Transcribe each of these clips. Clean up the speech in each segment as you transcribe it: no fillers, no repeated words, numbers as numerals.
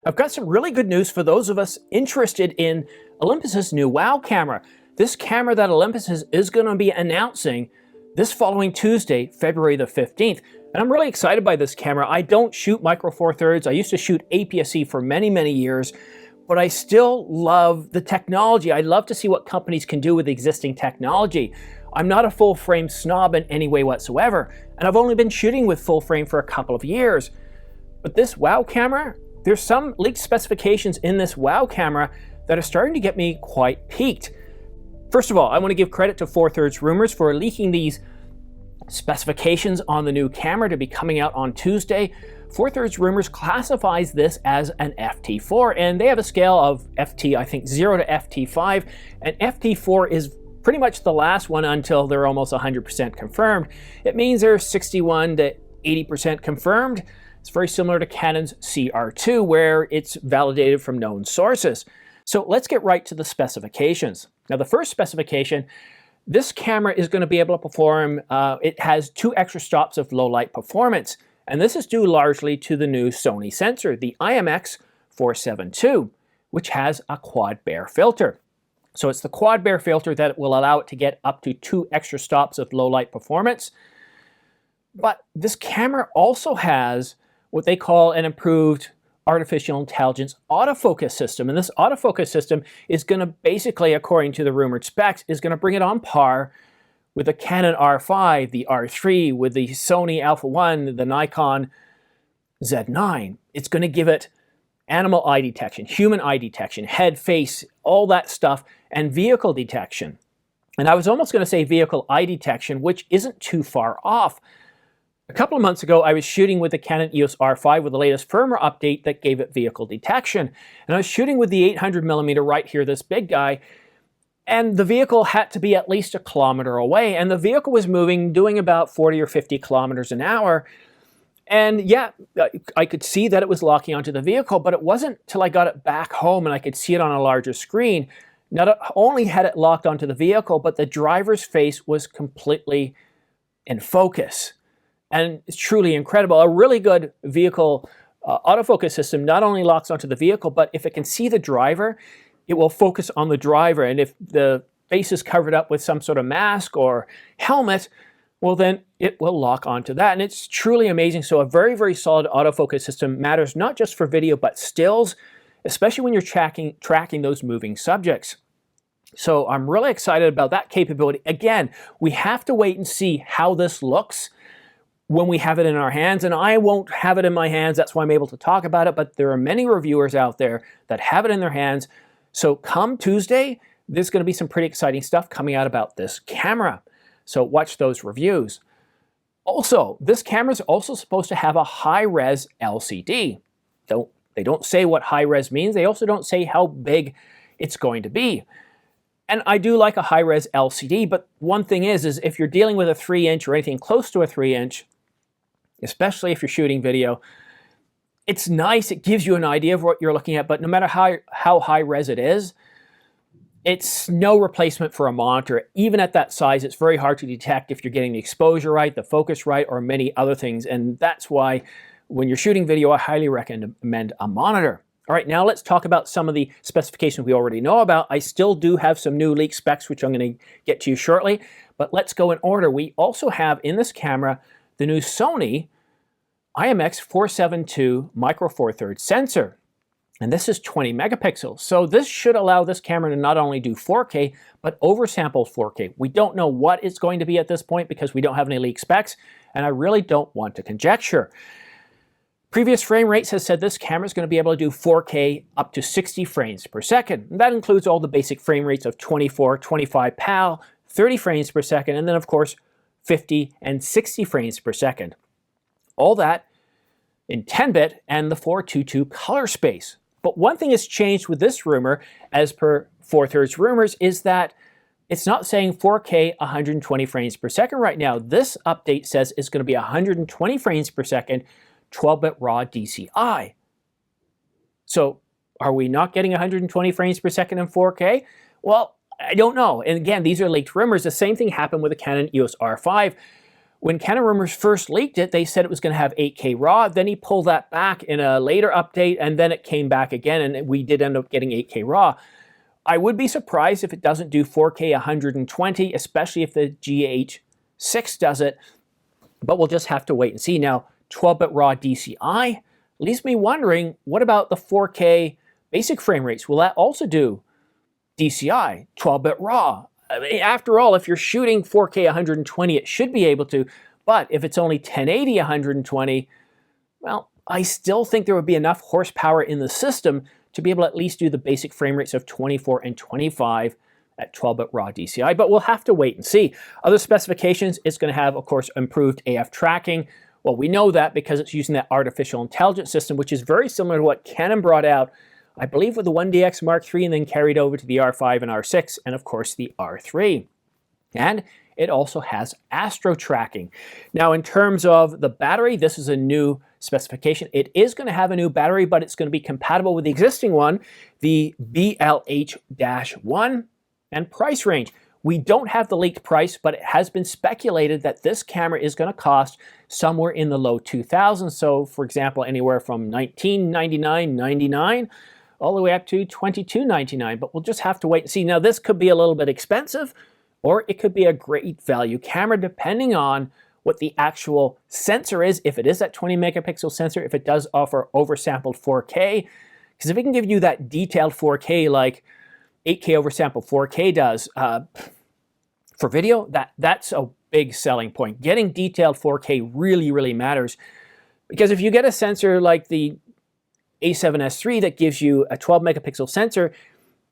I've got some really good news for those of us interested in Olympus's new WOW camera. This camera that Olympus is going to be announcing this following Tuesday, February the 15th. And I'm really excited by this camera. I don't shoot Micro Four Thirds. I used to shoot APS-C for many, many years, but I still love the technology. I love to see what companies can do with existing technology. I'm not a full frame snob in any way whatsoever, and I've only been shooting with full frame for a couple of years. But this WOW camera, there's some leaked specifications in this WOW camera that are starting to get me quite piqued. First of all, I want to give credit to Four Thirds Rumors for leaking these specifications on the new camera to be coming out on Tuesday. Four Thirds Rumors classifies this as an FT4, and they have a scale of FT, I think 0 to FT5, and FT4 is pretty much the last one until they're almost 100% confirmed. It means they're 61 to 80% confirmed. It's very similar to Canon's CR2, where it's validated from known sources. So let's get right to the specifications. Now, the first specification, this camera is going to be able to perform, it has 2 extra stops of low light performance. And this is due largely to the new Sony sensor, the IMX472, which has a quad Bayer filter. So it's the quad Bayer filter that will allow it to get up to 2 extra stops of low light performance. But this camera also has what they call an improved artificial intelligence autofocus system. And this autofocus system is going to basically, according to the rumored specs, is going to bring it on par with the Canon R5, the R3, with the Sony Alpha 1, the Nikon Z9. It's going to give it animal eye detection, human eye detection, head, face, all that stuff, and vehicle detection. And I was almost going to say vehicle eye detection, which isn't too far off. A couple of months ago, I was shooting with the Canon EOS R5 with the latest firmware update that gave it vehicle detection. And I was shooting with the 800mm right here, this big guy, and the vehicle had to be at least 1 kilometer away, and the vehicle was moving, doing about 40 or 50 kilometers an hour. And yeah, I could see that it was locking onto the vehicle, but it wasn't till I got it back home and I could see it on a larger screen. Not only had it locked onto the vehicle, but the driver's face was completely in focus. And it's truly incredible. A really good vehicle autofocus system not only locks onto the vehicle, but if it can see the driver, it will focus on the driver. And if the face is covered up with some sort of mask or helmet, well, then it will lock onto that. And it's truly amazing. So a very, very solid autofocus system matters not just for video, but stills, especially when you're tracking those moving subjects. So I'm really excited about that capability. Again, we have to wait and see how this looks when we have it in our hands, and I won't have it in my hands. That's why I'm able to talk about it, but there are many reviewers out there that have it in their hands. So come Tuesday, there's going to be some pretty exciting stuff coming out about this camera. So watch those reviews. Also, this camera is also supposed to have a high-res LCD. They don't say what high-res means. They also don't say how big it's going to be. And I do like a high-res LCD, but one thing is if you're dealing with a 3-inch or anything close to a 3-inch, especially if you're shooting video, it's nice. It gives you an idea of what you're looking at, but no matter how high-res it is, it's no replacement for a monitor. Even at that size, it's very hard to detect if you're getting the exposure right, the focus right, or many other things. And that's why when you're shooting video, I highly recommend a monitor. All right, now let's talk about some of the specifications we already know about. I still do have some new leak specs, which I'm going to get to you shortly, but let's go in order. We also have in this camera the new Sony IMX472 Micro Four Thirds sensor. And this is 20 megapixels. So this should allow this camera to not only do 4K, but oversample 4K. We don't know what it's going to be at this point because we don't have any leak specs, and I really don't want to conjecture. Previous frame rates has said this camera is going to be able to do 4K up to 60 frames per second. And that includes all the basic frame rates of 24, 25 PAL, 30 frames per second, and then of course 50 and 60 frames per second. All that in 10-bit and the 422 color space. But one thing has changed with this rumor, as per Four Thirds Rumors, is that it's not saying 4K 120 frames per second right now. This update says it's going to be 120 frames per second, 12-bit raw DCI. So are we not getting 120 frames per second in 4K? Well, I don't know. And again, these are leaked rumors. The same thing happened with the Canon EOS R5. When Canon Rumors first leaked it, they said it was going to have 8K RAW. Then he pulled that back in a later update, and then it came back again, and we did end up getting 8K RAW. I would be surprised if it doesn't do 4K 120, especially if the GH6 does it, but we'll just have to wait and see. Now, 12-bit RAW DCI leaves me wondering, what about the 4K basic frame rates? Will that also do DCI, 12-bit RAW? I mean, after all, if you're shooting 4K 120, it should be able to, but if it's only 1080 120, well, I still think there would be enough horsepower in the system to be able to at least do the basic frame rates of 24 and 25 at 12-bit RAW DCI, but we'll have to wait and see. Other specifications, it's going to have, of course, improved AF tracking. Well, we know that because it's using that artificial intelligence system, which is very similar to what Canon brought out, I believe, with the 1DX Mark III and then carried over to the R5 and R6 and, of course, the R3. And it also has astro tracking. Now, in terms of the battery, this is a new specification. It is going to have a new battery, but it's going to be compatible with the existing one, the BLH-1, and price range. We don't have the leaked price, but it has been speculated that this camera is going to cost somewhere in the low 2000s. So, for example, anywhere from $1999.99 all the way up to $22.99, but we'll just have to wait and see. Now, this could be a little bit expensive, or it could be a great value camera, depending on what the actual sensor is, if it is that 20 megapixel sensor, if it does offer oversampled 4K, because if it can give you that detailed 4K like 8K oversampled 4K does for video, that's a big selling point. Getting detailed 4K really, really matters, because if you get a sensor like the A7S III that gives you a 12 megapixel sensor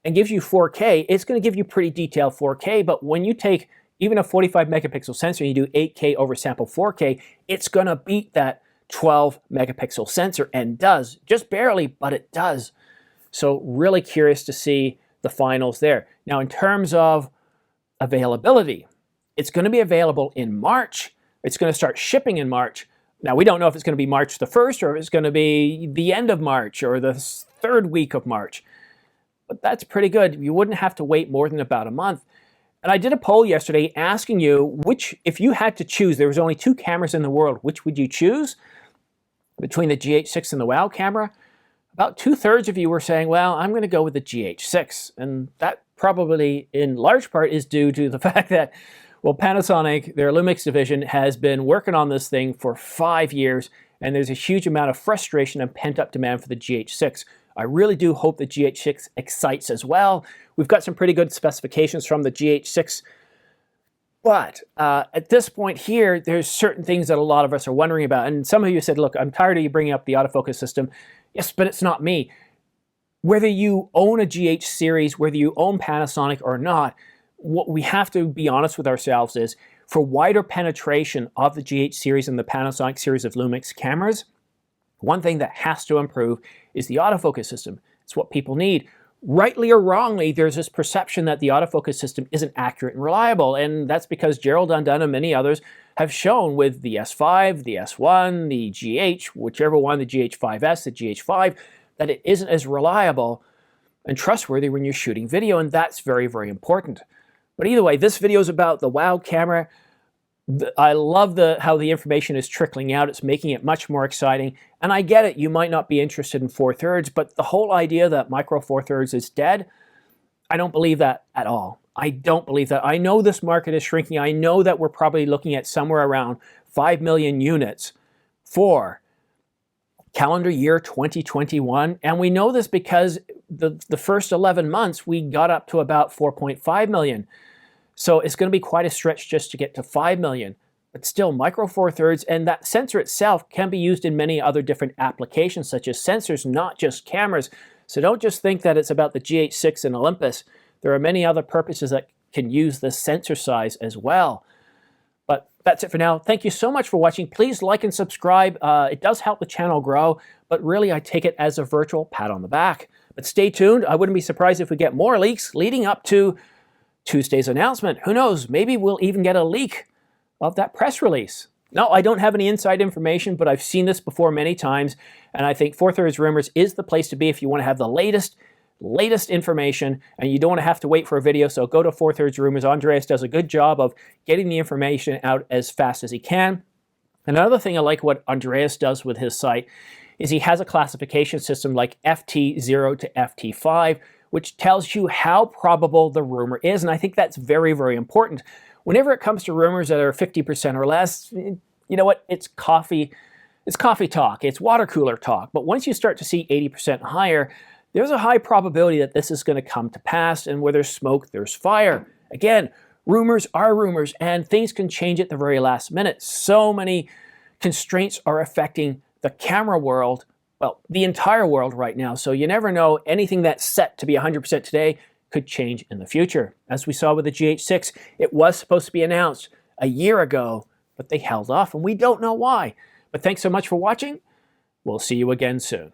and gives you 4K, it's going to give you pretty detailed 4K, but when you take even a 45 megapixel sensor and you do 8K oversampled 4K, it's going to beat that 12 megapixel sensor, and does. Just barely, but it does. So really curious to see the finals there. Now, in terms of availability, it's going to be available in March. It's going to start shipping in March. Now, we don't know if it's going to be March the 1st or if it's going to be the end of March or the third week of March. But that's pretty good. You wouldn't have to wait more than about a month. And I did a poll yesterday asking you if you had to choose, there was only 2 cameras in the world, which would you choose between the GH6 and the WOW camera? About 2/3 of you were saying, well, I'm going to go with the GH6. And that probably in large part is due to the fact that, well, Panasonic, their Lumix division, has been working on this thing for 5 years, and there's a huge amount of frustration and pent-up demand for the GH6. I really do hope the GH6 excites as well. We've got some pretty good specifications from the GH6, but at this point here, there's certain things that a lot of us are wondering about. And some of you said, look, I'm tired of you bringing up the autofocus system. Yes, but it's not me. Whether you own a GH series, whether you own Panasonic or not, what we have to be honest with ourselves is, for wider penetration of the GH series and the Panasonic series of Lumix cameras, one thing that has to improve is the autofocus system. It's what people need. Rightly or wrongly, there's this perception that the autofocus system isn't accurate and reliable, and that's because Gerald Undone and many others have shown with the S5, the S1, the GH, whichever one, the GH5S, the GH5, that it isn't as reliable and trustworthy when you're shooting video, and that's very, very important. But either way, this video is about the WOW camera. I love how the information is trickling out. It's making it much more exciting. And I get it, you might not be interested in 4/3, but the whole idea that Micro Four Thirds is dead, I don't believe that at all. I don't believe that. I know this market is shrinking. I know that we're probably looking at somewhere around 5 million units for calendar year 2021. And we know this because the first 11 months, we got up to about 4.5 million. So it's going to be quite a stretch just to get to 5 million. But still, Micro Four Thirds, and that sensor itself can be used in many other different applications, such as sensors, not just cameras. So don't just think that it's about the GH6 and Olympus. There are many other purposes that can use this sensor size as well. But that's it for now. Thank you so much for watching. Please like and subscribe. It does help the channel grow, but really I take it as a virtual pat on the back. But stay tuned. I wouldn't be surprised if we get more leaks leading up to Tuesday's announcement. Who knows? Maybe we'll even get a leak of that press release. No, I don't have any inside information, but I've seen this before many times, and I think 4/3 Rumors is the place to be if you want to have the latest latest information, and you don't want to have to wait for a video, so go to 4/3 Rumors. Andreas does a good job of getting the information out as fast as he can. Another thing I like what Andreas does with his site is he has a classification system like FT0 to FT5, which tells you how probable the rumor is, and I think that's very, very important. Whenever it comes to rumors that are 50% or less, you know what, it's coffee talk, it's water cooler talk. But once you start to see 80% higher, there's a high probability that this is going to come to pass, and where there's smoke, there's fire. Again, rumors are rumors, and things can change at the very last minute. So many constraints are affecting the camera world, well, the entire world right now, so you never know. Anything that's set to be 100% today could change in the future. As we saw with the GH6, it was supposed to be announced a year ago, but they held off, and we don't know why. But thanks so much for watching. We'll see you again soon.